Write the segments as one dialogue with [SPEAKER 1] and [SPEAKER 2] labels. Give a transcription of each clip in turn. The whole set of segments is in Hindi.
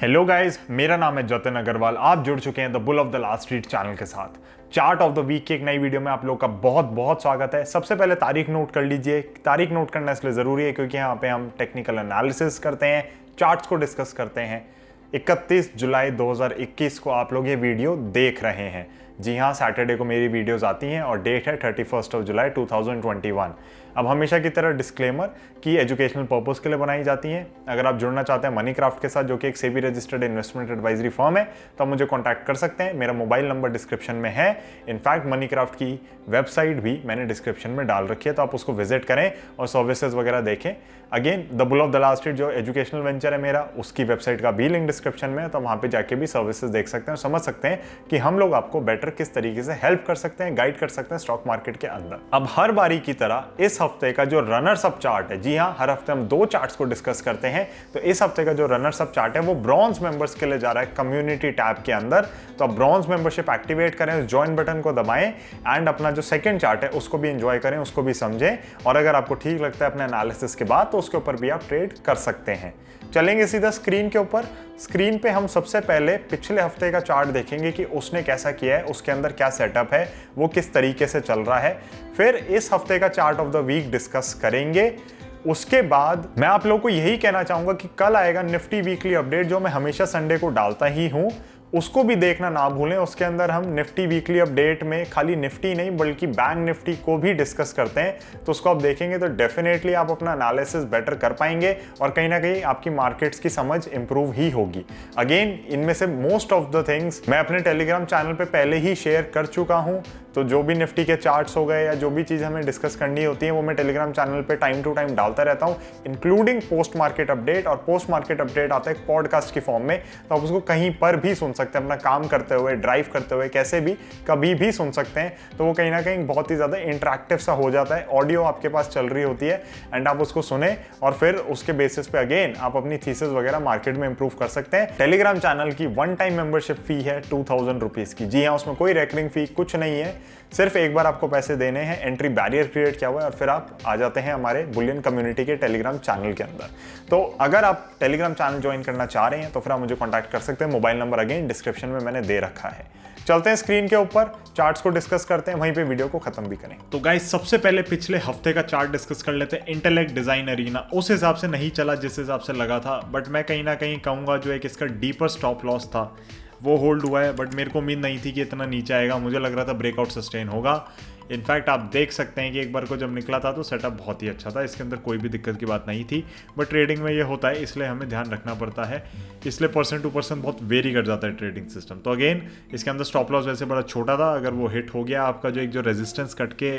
[SPEAKER 1] हेलो गाइस, मेरा नाम है जतिन अग्रवाल। आप जुड़ चुके हैं the bull of the last street channel के साथ। चार्ट ऑफ द वीक की एक नई वीडियो में आप लोग का बहुत बहुत स्वागत है। सबसे पहले तारीख नोट कर लीजिए। तारीख नोट करना इसलिए ज़रूरी है क्योंकि यहाँ पे हम टेक्निकल एनालिसिस करते हैं, चार्ट्स को डिस्कस करते हैं। 31 जुलाई 2021 को आप लोग ये वीडियो देख रहे हैं। जी हाँ, सैटरडे को मेरी वीडियोस आती हैं और डेट है 31 जुलाई 2021। अब हमेशा की तरह डिस्क्लेमर कि एजुकेशनल पर्पस के लिए बनाई जाती हैं। अगर आप जुड़ना चाहते हैं मनी क्राफ्ट के साथ, जो कि एक SEBI registered investment advisory firm है, तो आप मुझे कॉन्टैक्ट कर सकते हैं। मेरा मोबाइल नंबर डिस्क्रिप्शन में है। इनफैक्ट मनी क्राफ्ट की वेबसाइट भी मैंने डिस्क्रिप्शन में डाल रखी है, तो आप उसको विजिट करें और सर्विसेज वगैरह देखें। Again the bull of the last street जो एजुकेशनल वेंचर है मेरा, उसकी वेबसाइट का भी लिंक डिस्क्रिप्शन में है, तो वहाँ पे जाके भी सर्विसेज देख सकते हैं और समझ सकते हैं कि हम लोग आपको बेटर किस तरीके से हेल्प कर सकते हैं, गाइड कर सकते हैं स्टॉक मार्केट के अंदर। अब हर बारी की तरह इस हफ्ते का जो रनर्स अप चार्ट है, जी हाँ, हर हफ्ते हम दो चार्ट्स को डिस्कस करते हैं, तो इस हफ्ते का जो रनर्स अप चार्ट है वो ब्रॉन्ज मेंबर्स के लिए जा रहा है कम्युनिटी टैब के अंदर। तो आप ब्रॉन्ज मेंबरशिप एक्टिवेट करें, उस ज्वाइन बटन को दबाएं एंड अपना जो सेकंड चार्ट है उसको भी एंजॉय करें, उसको भी समझें, और अगर आपको ठीक लगता है अपने एनालिसिस के बाद तो उसके ऊपर भी आप ट्रेड कर सकते हैं। चलेंगे सीधा स्क्रीन के ऊपर। स्क्रीन पे हम सबसे पहले पिछले हफ्ते का चार्ट देखेंगे कि उसने कैसा किया है, उसके अंदर क्या सेटअप है, वो किस तरीके से चल रहा है। फिर इस हफ्ते का chart of the week discuss करेंगे। उसके बाद मैं आप लोगों को यही कहना चाहूंगा कि कल आएगा निफ्टी वीकली अपडेट, जो मैं हमेशा संडे को डालता ही हूं, उसको भी देखना ना भूलें। उसके अंदर हम निफ्टी वीकली अपडेट में खाली निफ्टी नहीं बल्कि बैंक निफ्टी को भी डिस्कस करते हैं, तो उसको आप देखेंगे तो डेफिनेटली आप अपना एनालिसिस बेटर कर पाएंगे और कहीं ना कहीं आपकी मार्केट्स की समझ इंप्रूव ही होगी। अगेन, इनमें से मोस्ट ऑफ द थिंग्स मैं अपने टेलीग्राम चैनल पे पहले ही शेयर कर चुका हूं, तो जो भी निफ्टी के चार्ट्स हो गए या जो भी चीज़ हमें डिस्कस करनी होती है वो मैं टेलीग्राम चैनल पे टाइम टू टाइम डालता रहता हूँ, इंक्लूडिंग पोस्ट मार्केट अपडेट। और पोस्ट मार्केट अपडेट आता है पॉडकास्ट की फॉर्म में, तो आप उसको कहीं पर भी सुन सकते हैं, अपना काम करते हुए, ड्राइव करते हुए, कैसे भी कभी भी सुन सकते हैं। तो वो कहीं ना कहीं बहुत ही ज़्यादा इंटरेक्टिव सा हो जाता है। ऑडियो आपके पास चल रही होती है एंड आप उसको सुने और फिर उसके बेसिस पे अगेन आप अपनी थीसिस वगैरह मार्केट में इंप्रूव कर सकते हैं। टेलीग्राम चैनल की वन टाइम मेंबरशिप फी है 2000 रुपीज़ की। जी हाँ, उसमें कोई रेकरिंग फी कुछ नहीं है, सिर्फ एक बार आपको पैसे देने हैं। एंट्री बैरियर क्रिएट किया हुआ है और फिर आप आ जाते हैं हमारे बुलियन कम्युनिटी के टेलीग्राम चैनल के अंदर। तो अगर आप टेलीग्राम चैनल ज्वाइन करना चाह रहे हैं तो फिर आप मुझे कांटेक्ट कर सकते हैं। मोबाइल नंबर अगेन डिस्क्रिप्शन में मैंने दे रखा है। चलते हैं स्क्रीन के ऊपर, चार्ट्स को डिस्कस करते हैं, वहीं पे वीडियो को खत्म भी करें। तो गाइस, सबसे पहले पिछले हफ्ते का चार्ट डिस्कस कर लेते हैं। इंटेलेक्ट डिजाइन अरीना उस हिसाब से नहीं चला जिस हिसाब से लगा था, बट मैं कहीं ना कहीं कहूंगा जो एक इसका डीपर स्टॉप लॉस था वो होल्ड हुआ है। बट मेरे को उम्मीद नहीं थी कि इतना नीचे आएगा, मुझे लग रहा था ब्रेकआउट सस्टेन होगा। इनफैक्ट आप देख सकते हैं कि एक बार को जब निकला था तो सेटअप बहुत ही अच्छा था, इसके अंदर कोई भी दिक्कत की बात नहीं थी। बट ट्रेडिंग में ये होता है, इसलिए हमें ध्यान रखना पड़ता है, इसलिए % टू % बहुत वेरी कर जाता है ट्रेडिंग सिस्टम। तो अगेन इसके अंदर स्टॉप लॉस वैसे बड़ा छोटा था, अगर वो हिट हो गया आपका जो एक जो रेजिस्टेंस कट के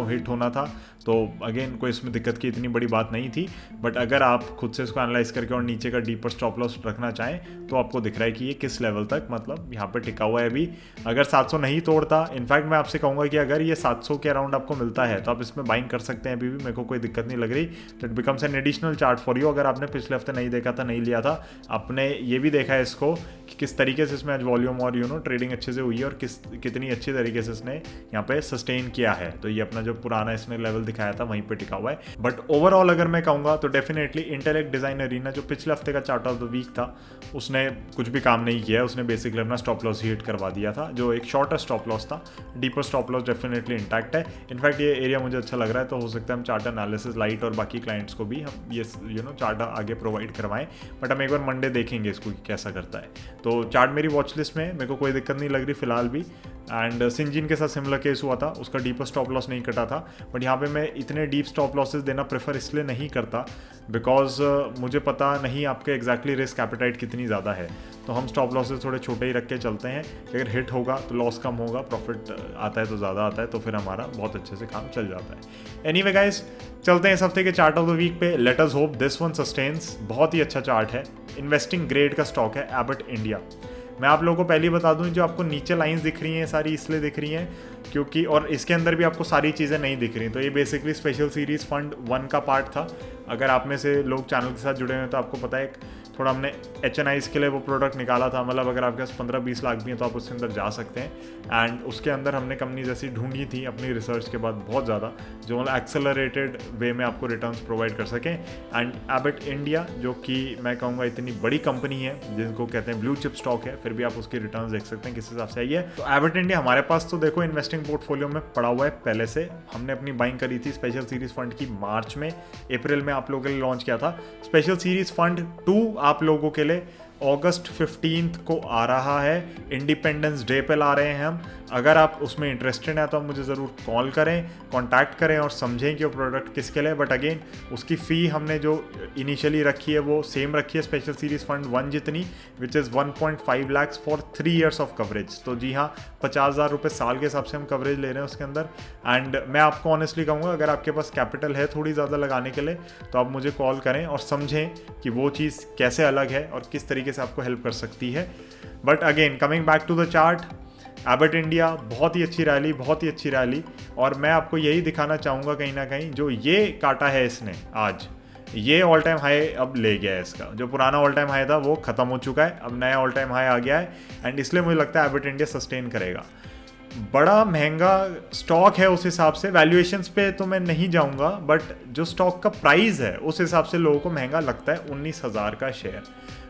[SPEAKER 1] हिट होना था, तो अगेन कोई इसमें दिक्कत की इतनी बड़ी बात नहीं थी। बट अगर आप खुद से इसको एनालाइज करके और नीचे का डीपर स्टॉप लॉस रखना चाहें तो आपको दिख रहा है कि ये किस लेवल तक मतलब यहाँ पर टिका हुआ है अभी। अगर 700 नहीं तोड़ता, इनफैक्ट मैं आपसे कहूँगा कि अगर ये 700 के अराउंड आपको मिलता है तो आप इसमें बाइंग कर सकते हैं। अभी भी मेरे को कोई दिक्कत नहीं लग रही। तो it becomes an additional chart for you. अगर आपने पिछले हफ्ते नहीं देखा था, नहीं लिया था, आपने ये भी देखा है इसको कि किस तरीके से इसमें आज वॉल्यूम और ट्रेडिंग अच्छे से हुई है और कितनी अच्छी तरीके से इसने यहाँ पे सस्टेन किया है। तो ये अपना जो पुराना इसने लेवल दिखाया था वहीं पे टिका हुआ है। बट ओवरऑल अगर मैं कहूँगा तो डेफिनेटली इंटेलेक्ट डिजाइन अरीना जो पिछले हफ्ते का चार्ट ऑफ द वीक था उसने कुछ भी काम नहीं किया है। उसने बेसिकली अपना स्टॉप लॉस हिट करवा दिया था, जो एक शॉर्टर स्टॉप लॉस था। Deeper stop loss definitely intact है। इनफैक्ट ये एरिया मुझे अच्छा लग रहा है, तो हो सकता है हम चार्ट एनालिसिस लाइट और बाकी क्लाइंट्स को भी हम ये चार्ट आगे प्रोवाइड करवाएं। बट हम एक बार मंडे देखेंगे इसको कि कैसा करता है। तो चार्ट मेरी वॉच लिस्ट में, मेरे को कोई दिक्कत नहीं लग रही फिलहाल भी। एंड सिंजिन के साथ सिमिलर केस हुआ था, उसका डीपर स्टॉप लॉस नहीं कटा था। बट यहाँ पे मैं इतने डीप स्टॉप लॉसेस देना प्रेफर इसलिए नहीं करता बिकॉज मुझे पता नहीं आपके एग्जैक्टली रिस्क एपेटाइट कितनी ज़्यादा है। तो हम स्टॉप लॉसेस थोड़े छोटे ही रख के चलते हैं। अगर हिट होगा तो लॉस कम होगा, प्रॉफिट आता है तो ज़्यादा आता है, तो फिर हमारा बहुत अच्छे से काम चल जाता है। एनीवे गाइस, चलते हैं इस हफ्ते के चार्ट ऑफ द वीक पे। Let us hope this one sustains. बहुत ही अच्छा चार्ट है, इन्वेस्टिंग ग्रेड का स्टॉक है एबट इंडिया। मैं आप लोगों को पहले ही बता दूं, जो आपको नीचे लाइंस दिख रही हैं सारी इसलिए दिख रही हैं क्योंकि, और इसके अंदर भी आपको सारी चीज़ें नहीं दिख रही। तो ये बेसिकली स्पेशल सीरीज़ फंड 1 का पार्ट था। अगर आप में से लोग चैनल के साथ जुड़े हुए हैं तो आपको पता है थोड़ा हमने HNIs के लिए वो प्रोडक्ट निकाला था, मतलब अगर आपके पास 15-20 लाख भी हैं तो आप उसके अंदर जा सकते हैं। एंड उसके अंदर हमने कंपनी जैसी ढूंढी थी अपनी रिसर्च के बाद बहुत ज़्यादा, जो मतलब एक्सेलरेटेड वे में आपको रिटर्न्स प्रोवाइड कर सकें। एंड एबट इंडिया, जो कि मैं कहूँगा इतनी बड़ी कंपनी है जिसको कहते हैं ब्लू चिप स्टॉक है, फिर भी आप उसकी रिटर्न्स देख सकते हैं किस हिसाब से आई है। तो एबट इंडिया हमारे पास तो देखो इन्वेस्टिंग पोर्टफोलियो में पड़ा हुआ है पहले से। हमने अपनी बाइंग करी थी स्पेशल सीरीज फंड की मार्च में, अप्रैल में आप लोगों के लिए लॉन्च किया था। स्पेशल सीरीज फंड 2 आप लोगों के लिए अगस्त 15 को आ रहा है, इंडिपेंडेंस डे पे ला रहे हैं हम। अगर आप उसमें इंटरेस्टेड हैं तो आप मुझे ज़रूर कॉल करें, कांटेक्ट करें और समझें कि वो प्रोडक्ट किसके लिए। बट अगेन उसकी फ़ी हमने जो इनिशियली रखी है वो सेम रखी है स्पेशल सीरीज़ फंड 1 जितनी, which is 1.5 lakh for 3 years of coverage. तो जी हाँ, 50,000 रुपये साल के हिसाब से हम कवरेज ले रहे हैं उसके अंदर। एंड मैं आपको ऑनेस्टली कहूँगा, अगर आपके पास कैपिटल है थोड़ी ज़्यादा लगाने के लिए तो आप मुझे कॉल करें और समझें कि वो चीज़ कैसे अलग है और किस तरीके से आपको हेल्प कर सकती है। But again coming back to the chart, Abbott India बहुत ही अच्छी रैली, बहुत ही अच्छी रैली। और मैं आपको यही दिखाना चाहूँगा कहीं ना कहीं, जो ये काटा है इसने आज, ये ऑल टाइम हाई अब ले गया है इसका। जो पुराना ऑल टाइम हाई था वो ख़त्म हो चुका है, अब नया ऑल टाइम हाई आ गया है। एंड इसलिए मुझे लगता है एबट इंडिया सस्टेन करेगा। बड़ा महंगा स्टॉक है उस हिसाब से, वैल्यूएशंस पे तो मैं नहीं जाऊंगा, बट जो स्टॉक का प्राइस है उस हिसाब से लोगों को महंगा लगता है 19,000 का शेयर।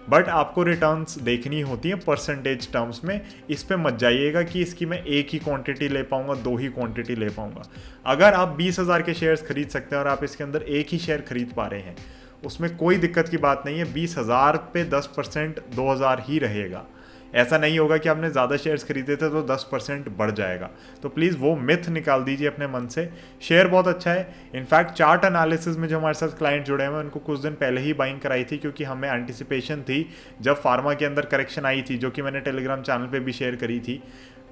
[SPEAKER 1] बट आपको रिटर्न्स देखनी होती है परसेंटेज टर्म्स में। इस पे मत जाइएगा कि इसकी मैं एक ही क्वांटिटी ले पाऊंगा, 2 ही क्वांटिटी ले पाऊंगा। अगर आप 20,000 के शेयर्स खरीद सकते हैं और आप इसके अंदर एक ही शेयर खरीद पा रहे हैं, उसमें कोई दिक्कत की बात नहीं है। 20,000 पे 10% 2,000 ही रहेगा। ऐसा नहीं होगा कि आपने ज़्यादा शेयर्स खरीदे थे तो 10% बढ़ जाएगा। तो प्लीज़ वो मिथ निकाल दीजिए अपने मन से। शेयर बहुत अच्छा है। इनफैक्ट चार्ट एनालिसिस में जो हमारे साथ क्लाइंट जुड़े हैं, उनको कुछ दिन पहले ही बाइंग कराई थी, क्योंकि हमें एंटिसिपेशन थी जब फार्मा के अंदर करेक्शन आई थी, जो कि मैंने टेलीग्राम चैनल पर भी शेयर करी थी।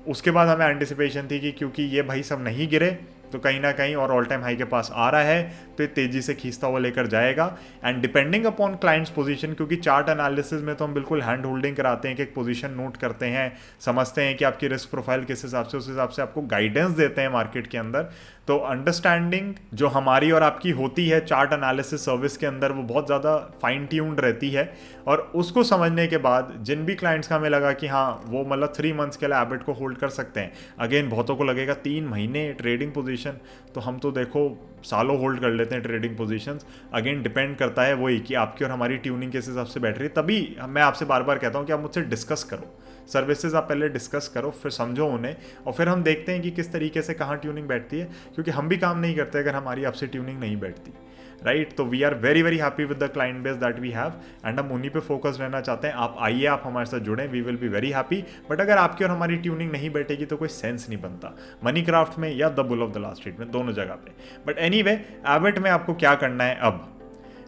[SPEAKER 1] उसके बाद हमें एंटिसिपेशन थी कि क्योंकि ये भाई सब नहीं गिरे तो कहीं ना कहीं और ऑल टाइम हाई के पास आ रहा है, तो तेज़ी से खींचता हुआ लेकर जाएगा। And depending upon clients position, क्योंकि चार्ट एनालिसिस में तो हम बिल्कुल हैंड होल्डिंग कराते हैं कि एक पोजीशन नोट करते हैं, समझते हैं कि आपकी रिस्क प्रोफाइल किस हिसाब से, उस हिसाब से आपको गाइडेंस देते हैं मार्केट के अंदर। तो अंडरस्टैंडिंग जो हमारी और आपकी होती है चार्ट एनालिसिस सर्विस के अंदर, वो बहुत ज़्यादा फाइन ट्यून्ड रहती है। और उसको समझने के बाद जिन भी क्लाइंट्स का हमें लगा कि हाँ वो मतलब 3 मंथ्स के लिए एबट को होल्ड कर सकते हैं, अगेन बहुतों को लगेगा 3 महीने ट्रेडिंग पोजीशन, तो हम तो देखो सालों होल्ड कर लेते हैं ट्रेडिंग पोजीशंस। अगेन डिपेंड करता है वही कि आपकी और हमारी ट्यूनिंग किस हिसाब से बैठ रही है। तभी मैं आपसे बार बार कहता हूँ कि आप मुझसे डिस्कस करो, सर्विसेज आप पहले डिस्कस करो, फिर समझो उन्हें, और फिर हम देखते हैं कि किस तरीके से कहाँ ट्यूनिंग बैठती है। क्योंकि हम भी काम नहीं करते अगर हमारी आपसे ट्यूनिंग नहीं बैठती, राइट। तो we are very very happy with the client base that we have, and हम उन्हीं पे फोकस रहना चाहते हैं। आप आइए, आप हमारे साथ जुड़ें, we will be very happy. But अगर आपकी और हमारी ट्यूनिंग नहीं बैठेगी तो कोई सेंस नहीं बनता, मनी क्राफ्ट में या the bull of the last street में, दोनों जगह पे। बट एनीवे, एबट में आपको क्या करना है, अब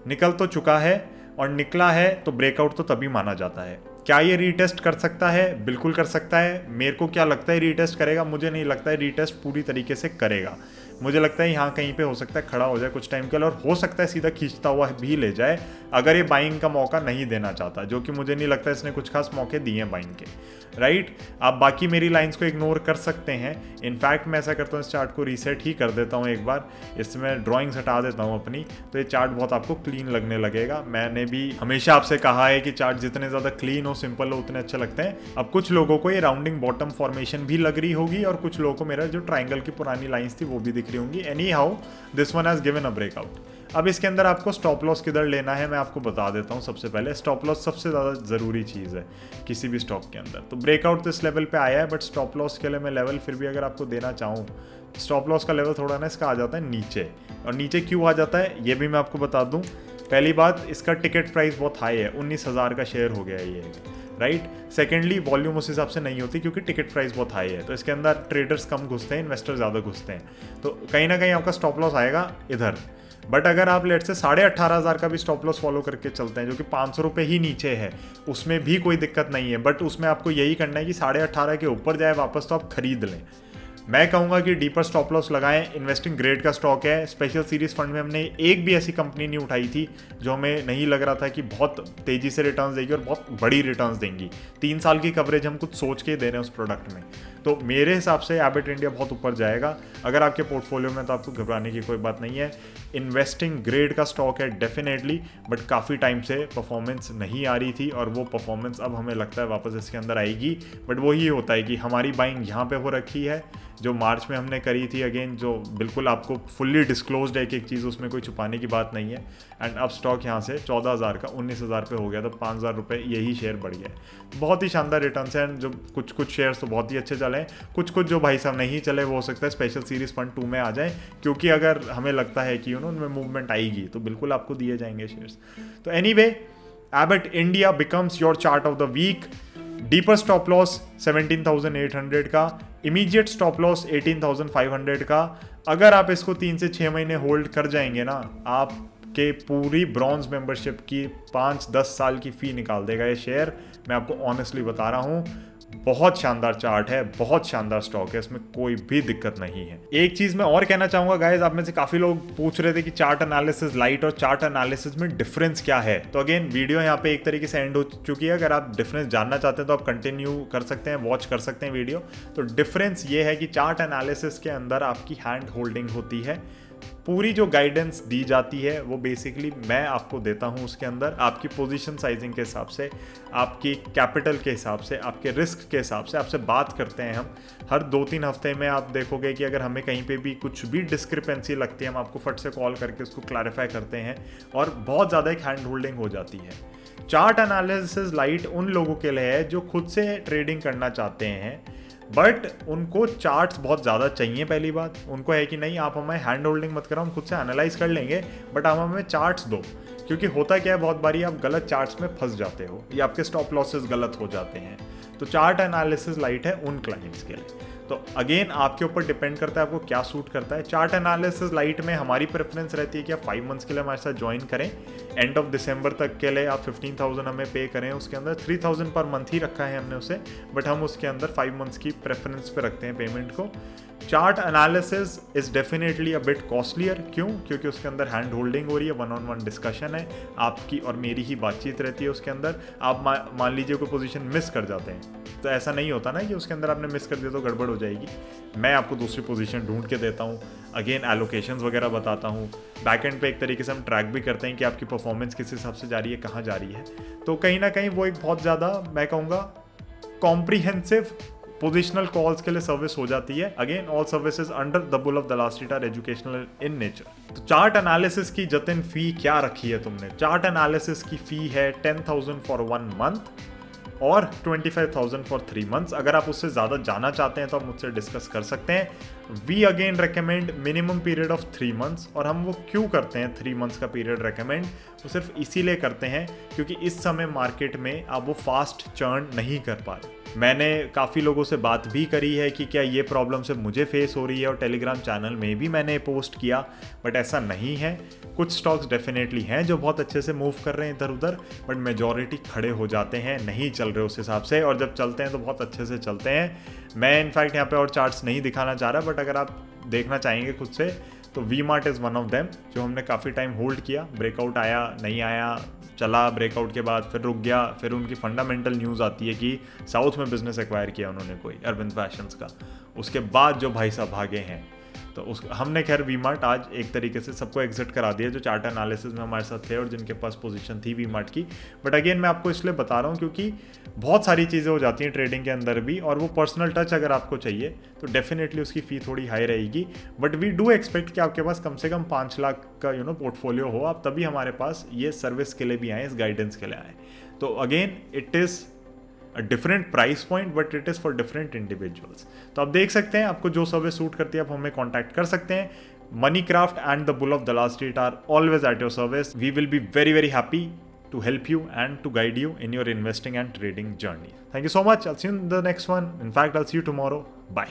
[SPEAKER 1] निकल तो चुका है, और निकला है तो ब्रेकआउट तो तभी माना जाता है। क्या ये रीटेस्ट कर सकता है? बिल्कुल कर सकता है। मेरे को क्या लगता है रीटेस्ट करेगा? मुझे नहीं लगता है रीटेस्ट पूरी तरीके से करेगा। मुझे लगता है यहाँ कहीं पे हो सकता है खड़ा हो जाए कुछ टाइम के लिए, और हो सकता है सीधा खींचता हुआ भी ले जाए, अगर ये बाइंग का मौका नहीं देना चाहता, जो कि मुझे नहीं लगता इसने कुछ खास मौके दिए हैं बाइंग के, राइट। आप बाकी मेरी लाइंस को इग्नोर कर सकते हैं। इनफैक्ट मैं ऐसा करता हूँ, इस चार्ट को रीसेट ही कर देता हूँ एक बार, इसमें ड्राइंग्स हटा देता हूँ अपनी, तो ये चार्ट बहुत आपको क्लीन लगने लगेगा। मैंने भी हमेशा आपसे कहा है कि चार्ट जितने ज़्यादा क्लीन हो, सिंपल हो, उतने अच्छे लगते हैं। अब कुछ लोगों को ये राउंडिंग बॉटम फॉर्मेशन भी लग रही होगी, और कुछ लोगों को मेरा जो ट्राइंगल की पुरानी लाइंस थी वो भी दिख रही होंगी। Any how this one has given a breakout. अब इसके अंदर आपको स्टॉप लॉस किधर लेना है मैं आपको बता देता हूँ। सबसे पहले स्टॉप लॉस सबसे ज़्यादा ज़रूरी चीज़ है किसी भी स्टॉक के अंदर। तो ब्रेकआउट तो इस लेवल पे आया है, बट स्टॉप लॉस के लिए मैं लेवल फिर भी अगर आपको देना चाहूँ, स्टॉप लॉस का लेवल थोड़ा ना इसका आ जाता है नीचे। और नीचे क्यों आ जाता है ये भी मैं आपको बता दूँ। पहली बात, इसका टिकट प्राइस बहुत हाई है, 19,000 का शेयर हो गया है ये, राइट। सेकेंडली, वॉल्यूम उस हिसाब से नहीं होती क्योंकि टिकट प्राइस बहुत हाई है, तो इसके अंदर ट्रेडर्स कम घुसते हैं, इन्वेस्टर ज़्यादा घुसते हैं, तो कहीं ना कहीं आपका स्टॉप लॉस आएगा इधर। बट अगर आप लेट से 18,500 का भी स्टॉप लॉस फॉलो करके चलते हैं, जो कि 500 रुपये ही नीचे है, उसमें भी कोई दिक्कत नहीं है। बट उसमें आपको यही करना है कि 18,500 के ऊपर जाए वापस तो आप खरीद लें, मैं कहूँगा कि डीपर स्टॉप लॉस लगाएं, इन्वेस्टिंग ग्रेड का स्टॉक है। स्पेशल सीरीज फंड में हमने एक भी ऐसी कंपनी नहीं उठाई थी जो हमें नहीं लग रहा था कि बहुत तेज़ी से रिटर्न्स देगी और बहुत बड़ी रिटर्न्स देंगी। 3 साल की कवरेज हम कुछ सोच के दे रहे हैं उस प्रोडक्ट में। तो मेरे हिसाब से एबट इंडिया बहुत ऊपर जाएगा अगर आपके पोर्टफोलियो में, तो आपको घबराने की कोई बात नहीं है। इन्वेस्टिंग ग्रेड का स्टॉक है डेफिनेटली, बट काफ़ी टाइम से परफॉर्मेंस नहीं आ रही थी और वो परफॉर्मेंस अब हमें लगता है वापस इसके अंदर आएगी। बट वही होता है कि हमारी बाइंग यहाँ पे हो रखी है जो मार्च में हमने करी थी, अगेन जो बिल्कुल आपको फुल्ली डिस्क्लोज्ड है, एक चीज़ उसमें कोई छुपाने की बात नहीं है। एंड अब स्टॉक यहाँ से 14,000 का 19,000 पे हो गया, तो 5,000 रुपये यही शेयर बढ़ गया है। बहुत ही शानदार रिटर्न है। एंड जो कुछ शेयर्स तो बहुत ही अच्छे चले हैं, कुछ जो भाई साहब नहीं चले वो हो सकता है स्पेशल सीरीज फंड 2 में आ जाए, क्योंकि अगर हमें लगता है कि उनमें मूवमेंट आएगी तो बिल्कुल आपको दिए जाएंगे शेयर्स। तो anyway, Abbott India becomes your chart of the week. Deeper stop loss 17,800 का, इमीडिएट स्टॉप लॉस 18,500 का। अगर आप इसको 3 से 6 महीने होल्ड कर जाएंगे ना, आपके पूरी ब्रॉन्ज मेंबरशिप की 5-10 साल की फ़ी निकाल देगा ये शेयर। मैं आपको ऑनेस्टली बता रहा हूँ, बहुत शानदार चार्ट है, बहुत शानदार स्टॉक है, इसमें कोई भी दिक्कत नहीं है। एक चीज़ मैं और कहना चाहूँगा गाइज, आप में से काफ़ी लोग पूछ रहे थे कि चार्ट एनालिसिस लाइट और चार्ट एनालिसिस में डिफरेंस क्या है। तो अगेन वीडियो यहाँ पे एक तरीके से एंड हो चुकी है। अगर आप डिफरेंस जानना चाहते हैं तो आप कंटिन्यू कर सकते हैं, वॉच कर सकते हैं वीडियो। तो डिफरेंस ये है कि चार्ट एनालिसिस के अंदर आपकी हैंड होल्डिंग होती है, पूरी जो गाइडेंस दी जाती है वो बेसिकली मैं आपको देता हूँ। उसके अंदर आपकी पोजीशन साइजिंग के हिसाब से, आपकी कैपिटल के हिसाब से, आपके रिस्क के हिसाब से आपसे बात करते हैं हम। हर 2-3 हफ्ते में आप देखोगे कि अगर हमें कहीं पे भी कुछ भी डिस्क्रिपेंसी लगती है, हम आपको फट से कॉल करके उसको क्लैरिफाई करते हैं और बहुत ज़्यादा एक हैंड होल्डिंग हो जाती है। चार्ट एनालिसिस लाइट उन लोगों के लिए है जो खुद से ट्रेडिंग करना चाहते हैं, बट उनको चार्ट्स बहुत ज़्यादा चाहिए। पहली बात उनको है कि नहीं, आप हमें हैंड होल्डिंग मत करो, हम खुद से एनालाइज कर लेंगे, बट आप हमें चार्ट्स दो। क्योंकि होता क्या है, बहुत बारी आप गलत चार्ट्स में फंस जाते हो या आपके स्टॉप लॉसेस गलत हो जाते हैं। तो चार्ट एनालिसिस लाइट है उन क्लाइंट्स के लिए। तो अगेन आपके ऊपर डिपेंड करता है आपको क्या सूट करता है। चार्ट एनालिसिस लाइट में हमारी प्रेफरेंस रहती है कि आप 5 मंथ्स के लिए हमारे साथ ज्वाइन करें। एंड ऑफ दिसंबर तक के लिए आप 15,000 हमें पे करें। उसके अंदर 3,000 पर मंथ ही रखा है हमने उसे, बट हम उसके अंदर 5 मंथ्स की प्रेफरेंस पे रखते हैं पेमेंट को। Chart analysis is definitely a bit costlier. क्यों? क्योंकि उसके अंदर हैंड होल्डिंग हो रही है, 1-on-1 डिस्कशन है, आपकी और मेरी ही बातचीत रहती है उसके अंदर। आप मान लीजिए कोई पोजीशन मिस कर जाते हैं, तो ऐसा नहीं होता ना कि उसके अंदर आपने मिस कर दिया तो गड़बड़ हो जाएगी। मैं आपको दूसरी पोजीशन ढूंढ के देता हूँ, अगेन एलोकेशंस वगैरह बताता हूँ। बैक एंड पे एक तरीके से हम ट्रैक भी करते हैं कि आपकी परफॉर्मेंस किस हिसाब से जा रही है, कहाँ जा रही है। तो कहीं ना कहीं वो एक बहुत ज़्यादा, मैं कहूँगा, कॉम्प्रीहेंसिव पोजिशनल कॉल्स के लिए सर्विस हो जाती है। Again all services under the bull of the last street are educational in nature. तो चार्ट एनालिसिस की जतिन फी क्या रखी है तुमने? चार्ट एनालिसिस की फी है 10,000 फॉर 1 मंथ और 25,000 फॉर 3 मंथ्स। अगर आप उससे ज़्यादा जाना चाहते हैं तो आप मुझसे डिस्कस कर सकते हैं। We again recommend minimum period of 3 months. और हम वो क्यों करते हैं 3 मंथ्स का पीरियड रिकमेंड? वो सिर्फ इसीलिए करते हैं क्योंकि इस समय मार्केट में आप वो फास्ट चर्न नहीं कर पा रहे। मैंने काफ़ी लोगों से बात भी करी है कि क्या ये प्रॉब्लम से मुझे फेस हो रही है, और टेलीग्राम चैनल में भी मैंने पोस्ट किया, बट ऐसा नहीं है। कुछ स्टॉक्स डेफिनेटली हैं जो बहुत अच्छे से मूव कर रहे हैं इधर उधर, बट मेजॉरिटी खड़े हो जाते हैं, नहीं चल रहे उस हिसाब से, और जब चलते हैं तो बहुत अच्छे से चलते हैं। मैं इनफैक्ट यहाँ पे और चार्ट्स नहीं दिखाना चाह रहा, बट अगर आप देखना चाहेंगे खुद से तो we mart is one of them, जो हमने काफ़ी टाइम होल्ड किया। ब्रेकआउट आया, नहीं आया, चला, ब्रेकआउट के बाद फिर रुक गया, फिर उनकी फंडामेंटल न्यूज़ आती है कि साउथ में बिजनेस एक्वायर किया उन्होंने कोई अरविंद फैशंस का, उसके बाद जो भाई साहब भागे हैं। तो उस हमने खैर वी मार्ट आज एक तरीके से सबको एग्जिट करा दिया जो चार्ट एनालिसिस में हमारे साथ थे और जिनके पास पोजीशन थी वी मार्ट की। बट अगेन मैं आपको इसलिए बता रहा हूँ क्योंकि बहुत सारी चीज़ें हो जाती हैं ट्रेडिंग के अंदर भी, और वो पर्सनल टच अगर आपको चाहिए तो डेफिनेटली उसकी फ़ी थोड़ी हाई रहेगी। बट वी डू एक्सपेक्ट कि आपके पास कम से कम 5 लाख का पोर्टफोलियो हो, आप तभी हमारे पास ये सर्विस के लिए भी आए, इस गाइडेंस के लिए आए। तो again it is a different price point, but it is for different individuals. तो आप देख सकते हैं आपको जो सर्विस सूट करती है आप हमें कॉन्टैक्ट कर सकते हैं। Moneycraft and the Bull of the Last Street are always at your service. We will be very, very happy to help you and to guide you in your investing and trading journey. Thank you so much. I'll see you in the next one. In fact, I'll see you tomorrow. Bye.